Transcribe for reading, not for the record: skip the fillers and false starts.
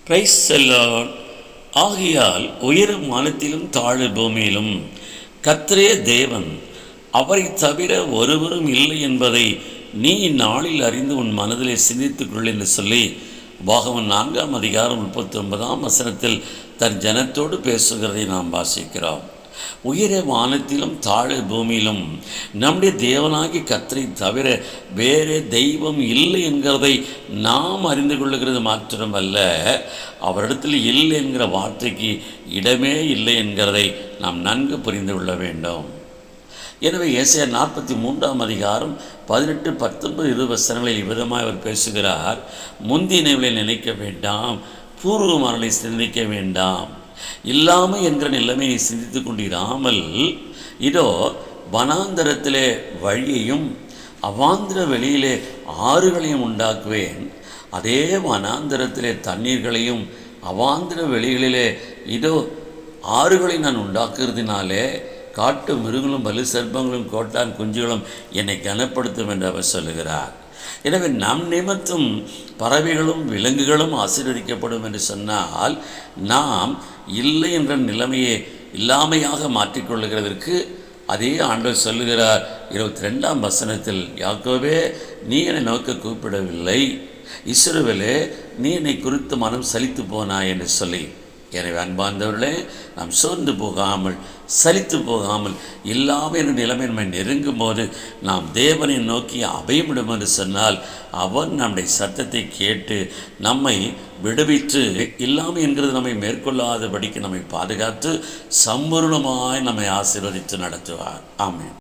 Praise the Lord. ஆகையால் உயரும் வானத்திலும் தாழ் பூமியிலும் கர்த்தரே தேவன், அவரை தவிர ஒருவரும் இல்லை என்பதை நீ இந்நாளில் அறிந்து உன் மனதிலே சிந்தித்துக்கொள் என்று சொல்லி உபாகமம் 4:39 தன் ஜனத்தோடு பேசுகிறதை நாம் வாசிக்கிறோம். உயர வானத்திலும் தாழ பூமியிலும் நம்முடைய தேவனாகி கர்த்தரை தவிர வேறே தெய்வம் இல்லை என்கிறதை நாம் அறிந்து கொள்ளுகிறது மாத்திரமல்ல, அவரிடத்தில் இல்லை என்கிற வார்த்தைக்கு இடமே இல்லை என்கிறதை நாம் நன்கு புரிந்து கொள்ள வேண்டும். எனவே ஏசாயா 43 18, 19, 20 வசனங்களில் இவ்விதமாக அவர் பேசுகிறார். முந்தினவளை நினைக்க வேண்டாம், பூர்வமானலை சிந்திக்க வேண்டாம். இல்லாமை என்கிற நிலைமை நீ சிந்தித்து கொண்டிராமல், இதோ வனாந்தரத்திலே வழியையும் அவாந்திர வெளியிலே ஆறுகளையும் உண்டாக்குவேன். அதே வனாந்தரத்திலே தண்ணீர்களையும் அவாந்திர வெளிகளிலே இதோ ஆறுகளை நான் உண்டாக்குறதினாலே காட்டு மிருகங்களும் பலு சர்ப்பங்களும் கோட்டான் குஞ்சுகளும் என்னை கனப்படுத்தும் என்று அவர் சொல்லுகிறார். எனவே நம் நிமித்தம் பறவைகளும் விலங்குகளும் ஆசீர்வதிக்கப்படும் என்று சொன்னால், நாம் இல்லை என்ற நிலைமையை இல்லாமையாக மாற்றிக்கொள்ளுகிறதற்கு அதே ஆண்டவர் சொல்லுகிறார் 22ஆம் வசனத்தில், யாக்கோபே நீ என்னை நோக்க கூப்பிடவில்லை, இஸ்ரவேலே நீ என்னை குறித்து மனம் சலித்து போனாய் என்று சொல்லி. எனவே அன்பார்ந்தவர்களே, நாம் சோர்ந்து போகாமல் சலித்து போகாமல் இல்லாமல் என்ற நிலைமை நம்மை நெருங்கும் போது நாம் தேவனை நோக்கி அபயமிடும் என்று சொன்னால், அவன் நம்முடைய சத்தத்தை கேட்டு நம்மை விடுவித்து இல்லாமல் என்கிறது நம்மை மேற்கொள்ளாதபடிக்கு நம்மை பாதுகாத்து சம்பூர்ணமாய் நம்மை ஆசீர்வதித்து நடத்துவார். ஆமென்.